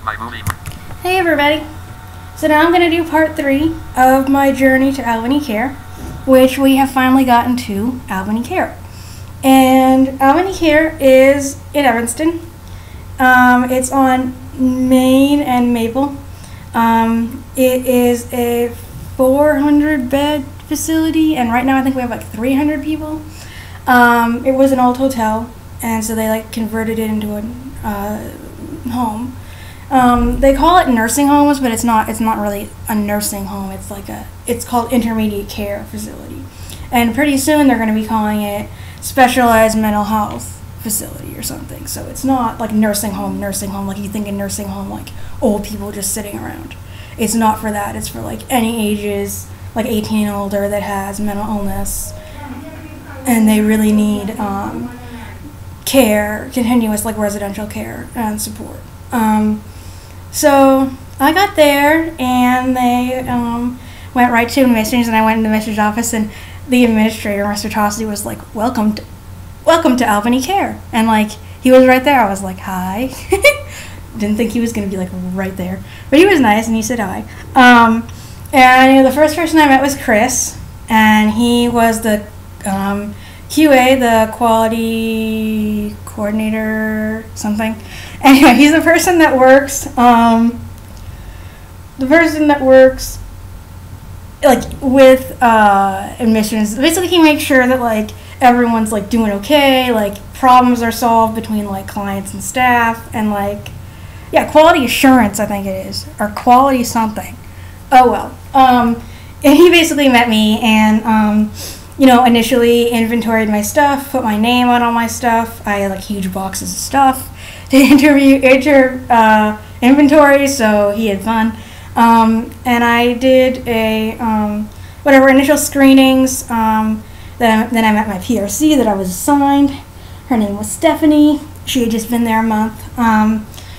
Hey everybody! So now I'm going to do part 3 of my journey to Albany Care, which we have finally gotten to Albany Care. And Albany Care is in Evanston. It's on Main and Maple. It is a 400 bed facility, and right now I think we have like 300 people. It was an old hotel, and so they like converted it into a home. They call it nursing homes, but it's not really a nursing home. It's called intermediate care facility. And pretty soon they're going to be calling it specialized mental health facility or something. So it's not like nursing home like you think in nursing home like old people just sitting around. It's not for that. It's for like any ages, like 18 and older, that has mental illness and they really need care, continuous like residential care and support. So I got there and they went right to admissions, and I went in the admissions office, and the administrator, Mr. Tossi, was like, welcome to Albany Care. And like he was right there. I was like, hi. Didn't think he was going to be like right there, but he was nice and he said hi. And the first person I met was Chris, and he was the QA, the quality coordinator, something. Anyway, he's the person that works. Like with admissions. Basically, he makes sure that like everyone's like doing okay, like problems are solved between like clients and staff, and like quality assurance, I think it is, or quality something. Oh well. And he basically met me and initially inventoried my stuff, put my name on all my stuff. I had like huge boxes of stuff to inventory, so he had fun. And I did a initial screenings. Then I met my PRC that I was assigned. Her name was Stephanie. She had just been there a month.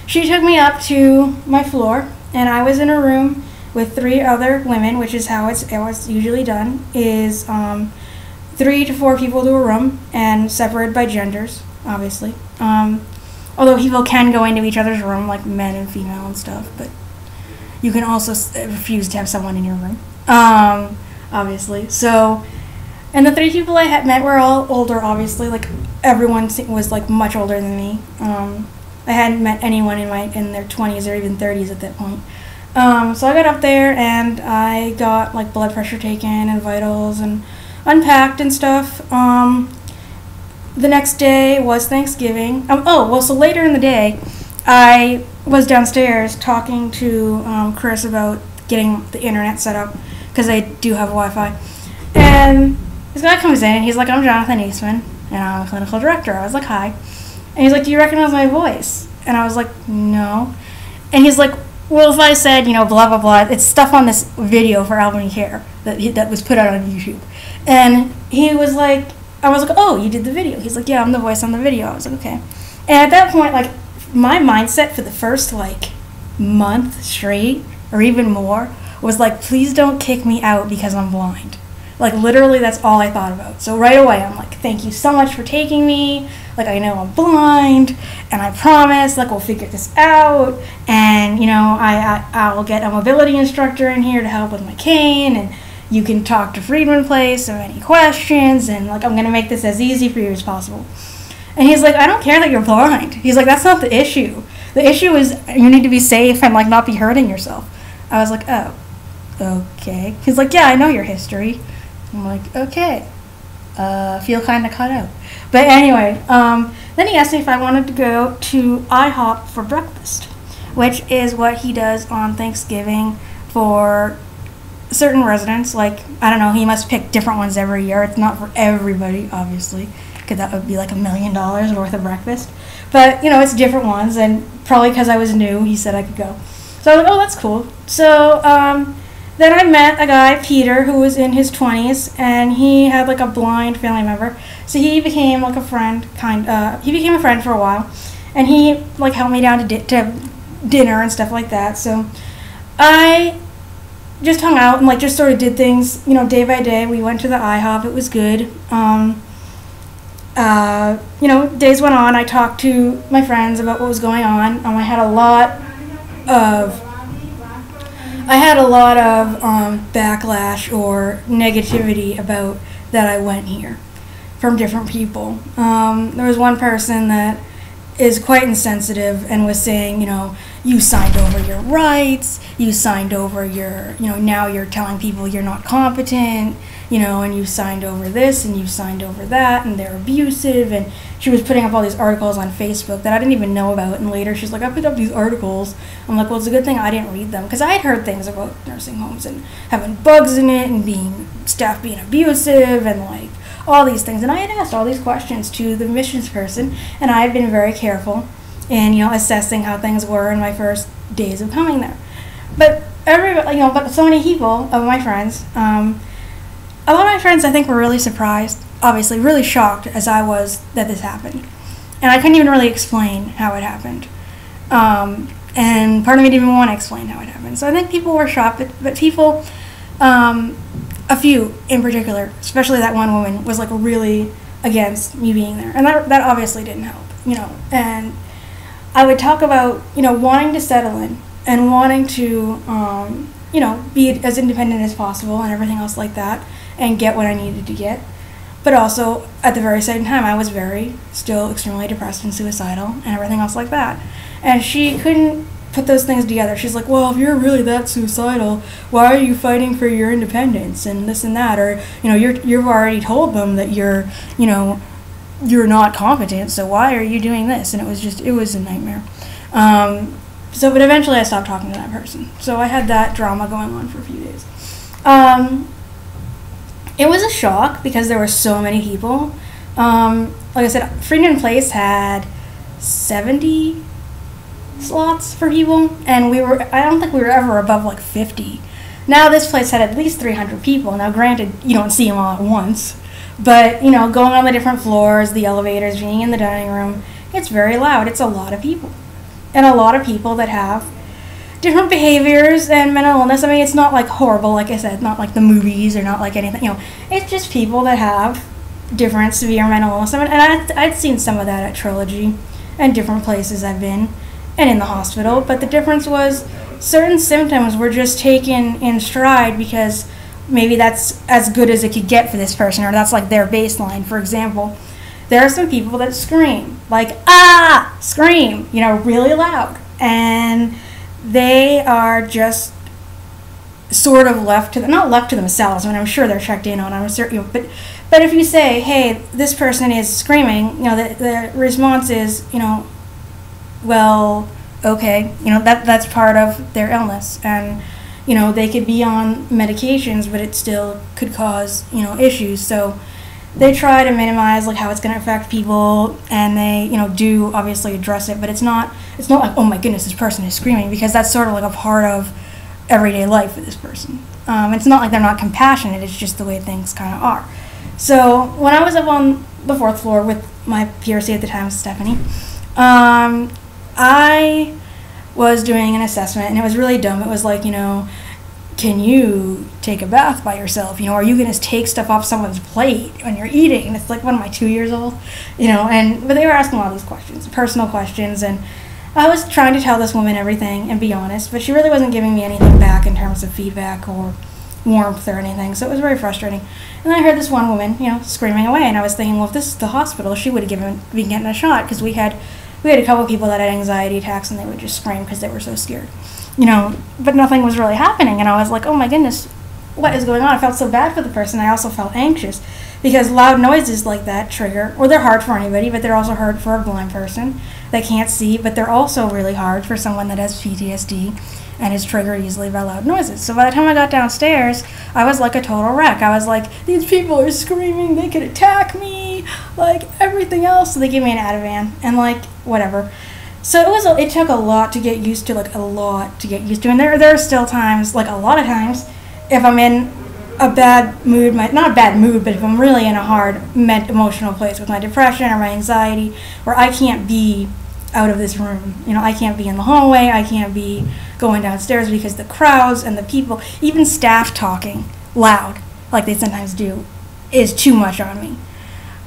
She took me up to my floor, and I was in a room with 3 other women, which is how it's usually done, is 3 to 4 people to a room, and separated by genders, obviously. Although people can go into each other's room, like men and female and stuff, but you can also refuse to have someone in your room, obviously. So, and the 3 people I had met were all older, obviously. Like everyone was like much older than me. I hadn't met anyone in their 20s or even 30s at that point. So I got up there and I got like blood pressure taken and vitals and unpacked and stuff. The next day was Thanksgiving. So later in the day, I was downstairs talking to Chris about getting the internet set up, because I do have Wi-Fi. And this guy comes in and he's like, I'm Jonathan Eastman, and I'm a clinical director. I was like, hi. And he's like, do you recognize my voice? And I was like, no. And he's like, well, if I said, blah, blah, blah, it's stuff on this video for Albany Care that was put out on YouTube. And he was like, I was like, oh, you did the video. He's like, yeah, I'm the voice on the video. I was like, okay. And at that point, like, my mindset for the first, like, month straight, or even more, was like, please don't kick me out because I'm blind. Like, literally, that's all I thought about. So right away, I'm like, thank you so much for taking me. Like, I know I'm blind, and I promise, like, we'll figure this out. And, I'll get a mobility instructor in here to help with my cane, and you can talk to Friedman Place or any questions, and like I'm gonna make this as easy for you as possible. And he's like, I don't care that you're blind. He's like, that's not the issue. The issue is you need to be safe and like not be hurting yourself. I was like, oh, okay. He's like, yeah, I know your history. I'm like, okay. Feel kind of cut out. But anyway, then he asked me if I wanted to go to IHOP for breakfast, which is what he does on Thanksgiving for certain residents. Like, I don't know, he must pick different ones every year. It's not for everybody, obviously, because that would be like $1 million worth of breakfast. But, it's different ones, and probably because I was new, he said I could go. So I was like, oh, that's cool. So then I met a guy, Peter, who was in his 20s, and he had like a blind family member. So he became like a friend, he became a friend for a while, and he like helped me down to dinner and stuff like that. So I just hung out and like just sort of did things, day by day. We went to the IHOP. It was good. Days went on. I talked to my friends about what was going on. I had a lot of, I had a lot of backlash or negativity about that I went here from different people. There was one person that is quite insensitive and was saying, you signed over your rights, you signed over your, now you're telling people you're not competent, and you signed over this and you signed over that, and they're abusive. And she was putting up all these articles on Facebook that I didn't even know about, and later she's like, I put up these articles. I'm like, well, it's a good thing I didn't read them, because I had heard things about nursing homes and having bugs in it and staff being abusive and like all these things. And I had asked all these questions to the admissions person, and I had been very careful in assessing how things were in my first days of coming there. But but so many people of my friends, a lot of my friends, I think, were really surprised, obviously really shocked as I was that this happened. And I couldn't even really explain how it happened. And part of me didn't even want to explain how it happened. So I think people were shocked, but people, a few in particular, especially that one woman, was like really against me being there. And that obviously didn't help, And I would talk about, wanting to settle in and wanting to, be as independent as possible and everything else like that, and get what I needed to get. But also, at the very same time, I was still extremely depressed and suicidal and everything else like that. And she couldn't put those things together. She's like, well, if you're really that suicidal, why are you fighting for your independence and this and that? Or, you've already told them that you're not competent, so why are you doing this? And it was a nightmare. But eventually I stopped talking to that person. So I had that drama going on for a few days. It was a shock because there were so many people. Like I said, Freedom Place had 70 slots for people, and I don't think we were ever above like 50. Now this place had at least 300 people. Now granted, you don't see them all at once, but going on the different floors, the elevators, being in the dining room, it's very loud. It's a lot of people. And a lot of people that have different behaviors and mental illness. I mean, it's not like horrible, like I said, not like the movies or not like anything, it's just people that have different severe mental illness. I mean, and I'd seen some of that at Trilogy and different places I've been and in the hospital, but the difference was certain symptoms were just taken in stride because maybe that's as good as it could get for this person, or that's like their baseline. For example, there are some people that scream, like, scream, really loud. And they are just sort of not left to themselves. I mean, I'm sure they're checked in on. I'm certain, but if you say, hey, this person is screaming, the response is, well, okay, that's part of their illness. And, they could be on medications, but it still could cause, issues. So they try to minimize like how it's going to affect people, and they do obviously address it, but it's not like, oh my goodness, this person is screaming, because that's sort of like a part of everyday life for this person. It's not like they're not compassionate, it's just the way things kind of are. So when I was up on the 4th floor with my PRC at the time, Stephanie, I was doing an assessment, and it was really dumb. It was like, can you take a bath by yourself? Are you going to take stuff off someone's plate when you're eating? And it's like, what am I, 2 years old? But they were asking a lot of these questions, personal questions, and I was trying to tell this woman everything and be honest, but she really wasn't giving me anything back in terms of feedback or warmth or anything, so it was very frustrating. And then I heard this one woman, screaming away, and I was thinking, well, if this is the hospital, she would have been getting a shot, because we had a couple of people that had anxiety attacks, and they would just scream because they were so scared. But nothing was really happening, and I was like, oh my goodness, what is going on? I felt so bad for the person. I also felt anxious, because loud noises like that trigger, or they're hard for anybody, but they're also hard for a blind person that can't see, but they're also really hard for someone that has PTSD and is triggered easily by loud noises. So by the time I got downstairs, I was like a total wreck. I was like, these people are screaming, they could attack me, like everything else. So they gave me an Ativan, and like, whatever. So it took a lot to get used to, and there are still times, like a lot of times, if I'm in a bad mood, not a bad mood, but if I'm really in a hard emotional place with my depression or my anxiety, where I can't be out of this room, I can't be in the hallway, I can't be going downstairs, because the crowds and the people, even staff talking loud, like they sometimes do, is too much on me.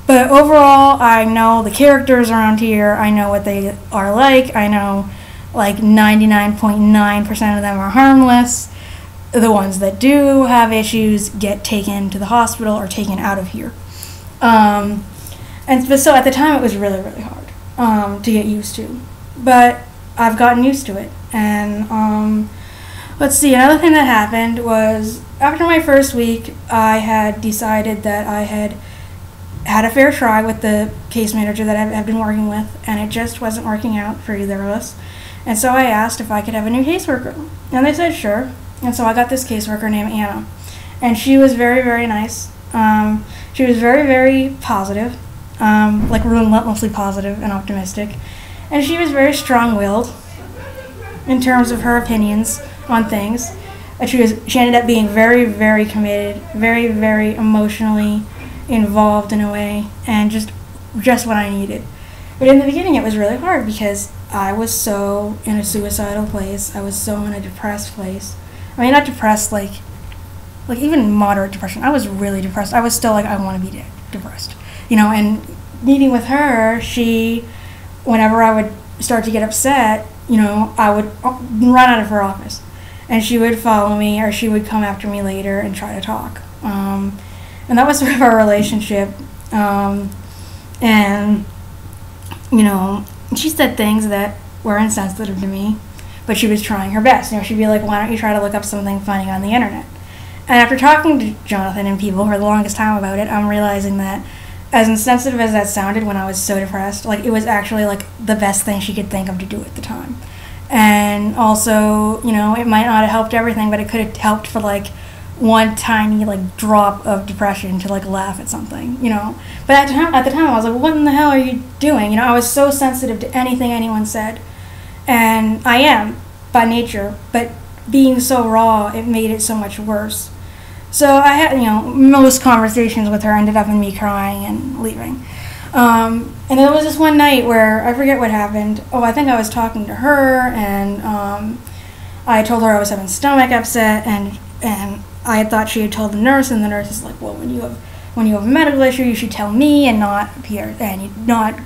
But overall, I know the characters around here, I know what they are like, I know like 99.9% of them are harmless. The ones that do have issues get taken to the hospital or taken out of here. And so at the time it was really, really hard to get used to. But I've gotten used to it. And let's see, another thing that happened was after my first week, I had decided that I had a fair try with the case manager that I've been working with, and it just wasn't working out for either of us. And so I asked if I could have a new caseworker. And they said sure. And so I got this caseworker named Anna. And she was very, very nice. She was very, very positive, like relentlessly positive and optimistic. And she was very strong-willed in terms of her opinions on things. And she ended up being very, very committed, very, very emotionally involved in a way, and just what I needed. But in the beginning it was really hard because I was so in a suicidal place. I was so in a depressed place. I mean, not depressed like even moderate depression. I was really depressed. I was still like, I want to be depressed, you know. And meeting with her, whenever I would start to get upset, you know, I would run out of her office, and she would follow me, or she would come after me later and try to talk. And that was sort of our relationship. And, you know, she said things that were insensitive to me, but she was trying her best. You know, she'd be like, why don't you try to look up something funny on the internet? And after talking to Jonathan and people for the longest time about it, I'm realizing that as insensitive as that sounded when I was so depressed, like, it was actually, like, the best thing she could think of to do at the time. And also, you know, it might not have helped everything, but it could have helped for, like, one tiny, like, drop of depression to, like, laugh at something, you know. But at the time I was like, what in the hell are you doing? You know, I was so sensitive to anything anyone said. And I am, by nature, but being so raw, it made it so much worse. So I had, you know, most conversations with her ended up in me crying and leaving. And there was this one night where, I forget what happened. Oh, I think I was talking to her, and I told her I was having stomach upset, and I had thought she had told the nurse, and the nurse is like, well, when you have a medical issue, you should tell me and not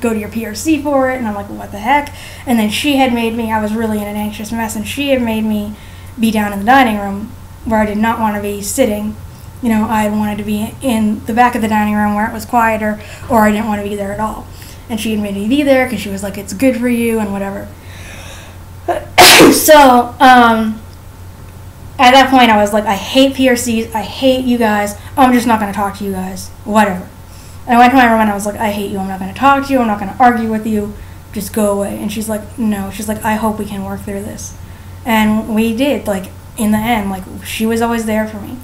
go to your PRC for it. And I'm like, well, what the heck? And then she had made me, I was really in an anxious mess, and she had made me be down in the dining room where I did not want to be sitting. You know, I wanted to be in the back of the dining room where it was quieter, or I didn't want to be there at all. And she had made me be there because she was like, it's good for you and whatever. So, at that point, I was like, I hate PRCs, I hate you guys, I'm just not going to talk to you guys, whatever. And I went to my room and I was like, I hate you, I'm not going to talk to you, I'm not going to argue with you, just go away. And she's like, no, she's like, I hope we can work through this. And we did, like, in the end, like, she was always there for me.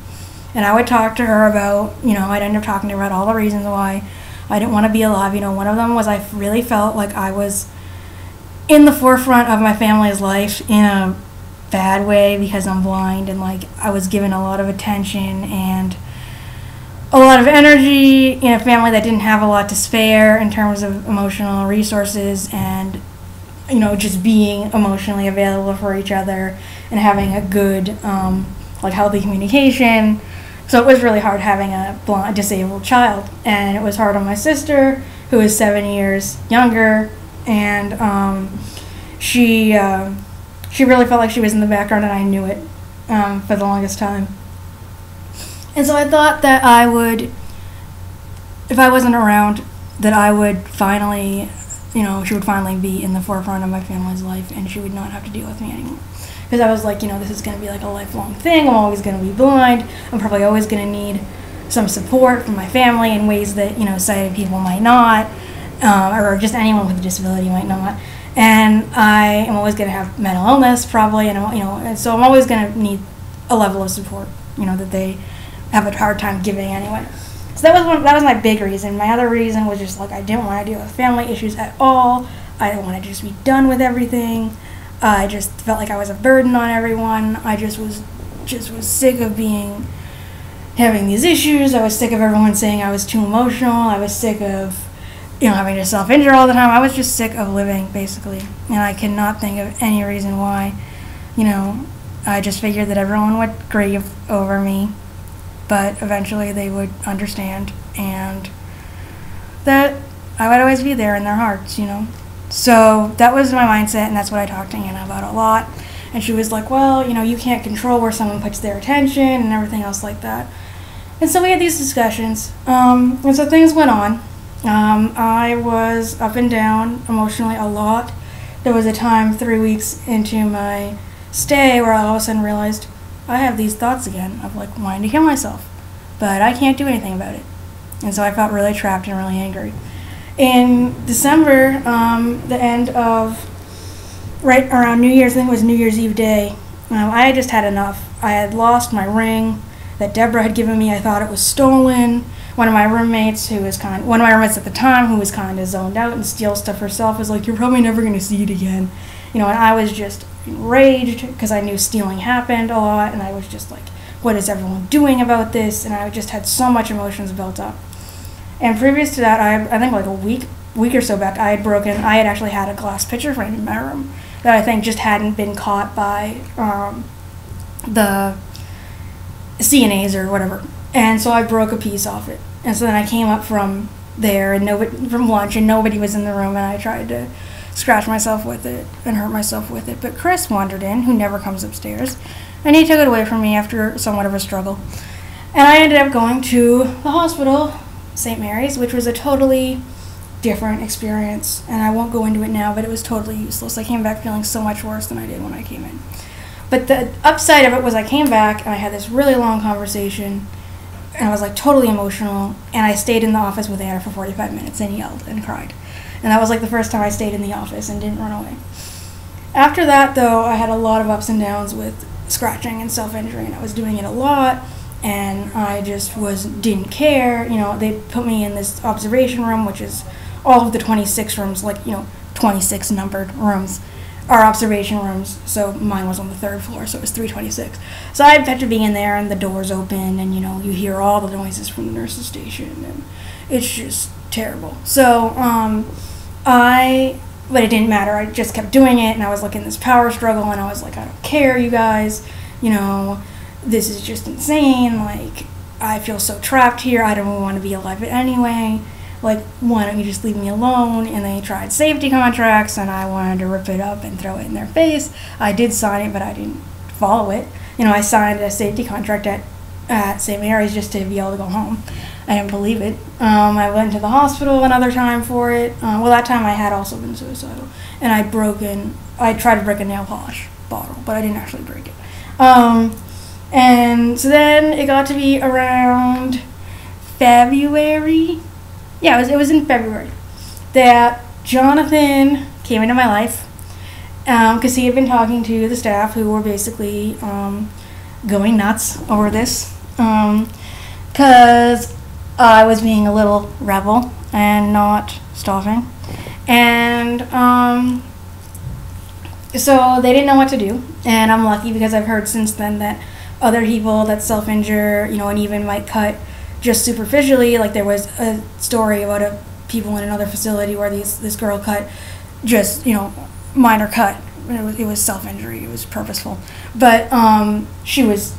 And I would talk to her about, you know, I'd end up talking to her about all the reasons why I didn't want to be alive. You know, one of them was I really felt like I was in the forefront of my family's life in a bad way because I'm blind, and like I was given a lot of attention and a lot of energy in a family that didn't have a lot to spare in terms of emotional resources, and, you know, just being emotionally available for each other and having a good like healthy communication. So it was really hard having a blind, disabled child, and it was hard on my sister, who is 7 years younger, and she really felt like she was in the background, and I knew it for the longest time. And so I thought that I would, if I wasn't around, that I would finally, you know, she would finally be in the forefront of my family's life, and she would not have to deal with me anymore. Because I was like, you know, this is going to be like a lifelong thing. I'm always going to be blind. I'm probably always going to need some support from my family in ways that, you know, sighted people might not, or just anyone with a disability might not. And I am always going to have mental illness probably, and, you know, and so I'm always going to need a level of support, you know, that they have a hard time giving anyway. So that was my big reason. My other reason was just like I didn't want to deal with family issues at all. I didn't want to just be done with everything. I just felt like I was a burden on everyone. I just was sick of having these issues. I was sick of everyone saying I was too emotional. I was sick of, you know, having to self-injure all the time. I was just sick of living, basically. And I cannot think of any reason why. You know, I just figured that everyone would grieve over me, but eventually they would understand, and that I would always be there in their hearts, you know. So that was my mindset, and that's what I talked to Anna about a lot. And she was like, well, you can't control where someone puts their attention and everything else like that. And so we had these discussions, and so things went on. I was up and down emotionally a lot. There was a time 3 weeks into my stay where I all of a sudden realized I have these thoughts again of like wanting to kill myself, but I can't do anything about it. And so I felt really trapped and really angry. In December, the end of, right around New Year's, I think it was New Year's Eve day, I had just had enough. I had lost my ring that Deborah had given me. I thought it was stolen. One of my roommates at the time, who was kind of zoned out and steals stuff herself, was like, you're probably never going to see it again. And I was just enraged because I knew stealing happened a lot, and I was just like, what is everyone doing about this? And I just had so much emotions built up. And previous to that, I think like a week or so back, I had actually had a glass picture frame in my room that I think just hadn't been caught by the CNAs or whatever. And so I broke a piece off it. And so then I came up from there and from lunch, and nobody was in the room, and I tried to scratch myself with it and hurt myself with it. But Chris wandered in, who never comes upstairs, and he took it away from me after somewhat of a struggle. And I ended up going to the hospital, St. Mary's, which was a totally different experience. And I won't go into it now, but it was totally useless. I came back feeling so much worse than I did when I came in. But the upside of it was I came back and I had this really long conversation, and I was like totally emotional, and I stayed in the office with Anna for 45 minutes and yelled and cried. And that was like the first time I stayed in the office and didn't run away. After that, though, I had a lot of ups and downs with scratching and self-injury, and I was doing it a lot, and I just didn't care. They put me in this observation room, which is all of the 26 rooms, 26 numbered rooms are observation rooms. So mine was on the 3rd floor, so it was 326. So I had to be in there, and the doors open, and you hear all the noises from the nurse's station, and it's just terrible. So but it didn't matter. I just kept doing it, and I was like in this power struggle, and I was like, I don't care, you guys. This is just insane. Like, I feel so trapped here. I don't want to be alive anyway. Like, why don't you just leave me alone? And they tried safety contracts, and I wanted to rip it up and throw it in their face. I did sign it, but I didn't follow it. I signed a safety contract at St. Mary's just to be able to go home. I didn't believe it. I went to the hospital another time for it. That time I had also been suicidal. And I tried to break a nail polish bottle, but I didn't actually break it. And so then it got to be around February. Yeah, it was in February that Jonathan came into my life because he had been talking to the staff, who were basically going nuts over this because I was being a little rebel and not stopping. And so they didn't know what to do. And I'm lucky because I've heard since then that other people that self-injure, and even might cut just superficially. Like, there was a story about people in another facility where this girl cut just, minor cut. It was self-injury. It was purposeful. But she was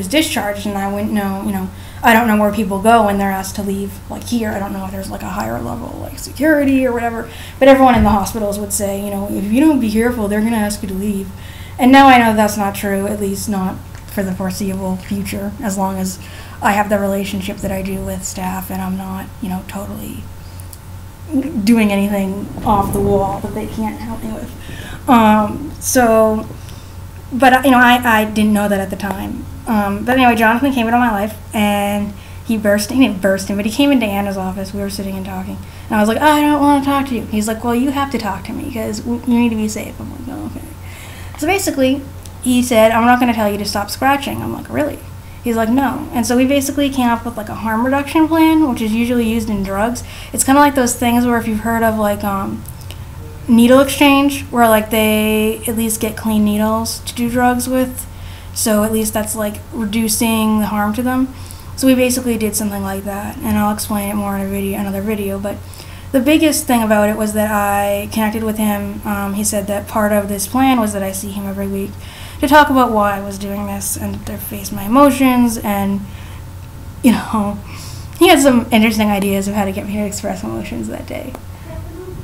discharged, and I wouldn't know, I don't know where people go when they're asked to leave, like here. I don't know if there's like a higher level, like security or whatever. But everyone in the hospitals would say, if you don't be careful, they're going to ask you to leave. And now I know that's not true, at least not for the foreseeable future, as long as I have the relationship that I do with staff, and I'm not, totally doing anything off the wall that they can't help me with. But I didn't know that at the time. But anyway, Jonathan came into my life, and he didn't burst in, but he came into Anna's office. We were sitting and talking, and I was like, I don't want to talk to you. He's like, well, you have to talk to me because you need to be safe. I'm like, oh, okay. So basically, he said, I'm not going to tell you to stop scratching. I'm like, really? He's like, no. And so we basically came up with like a harm reduction plan, which is usually used in drugs. It's kind of like those things where if you've heard of like needle exchange, where like they at least get clean needles to do drugs with. So at least that's like reducing the harm to them. So we basically did something like that, and I'll explain it more in another video. But the biggest thing about it was that I connected with him. He said that part of this plan was that I see him every week to talk about why I was doing this and to face my emotions, and he had some interesting ideas of how to get me to express emotions that day.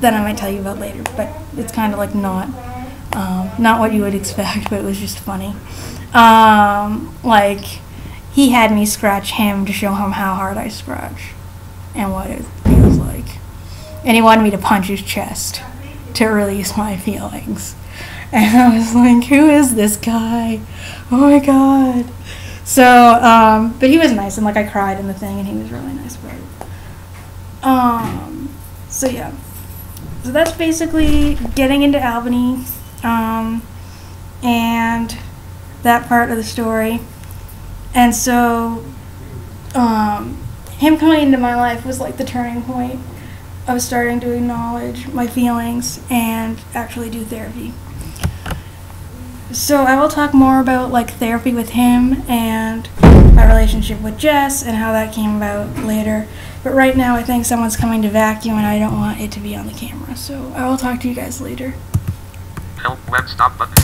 that I might tell you about later, but it's kind of like not what you would expect, but it was just funny. Like, he had me scratch him to show him how hard I scratch and what it feels like. And he wanted me to punch his chest to release my feelings. And I was like, who is this guy? Oh my god. So, but he was nice, and like I cried in the thing, and he was really nice about it. So yeah. So that's basically getting into Albany, and that part of the story. And so, him coming into my life was like the turning point of starting to acknowledge my feelings and actually do therapy. So I will talk more about like therapy with him and my relationship with Jess and how that came about later. But right now I think someone's coming to vacuum and I don't want it to be on the camera. So I will talk to you guys later. Help web stop button.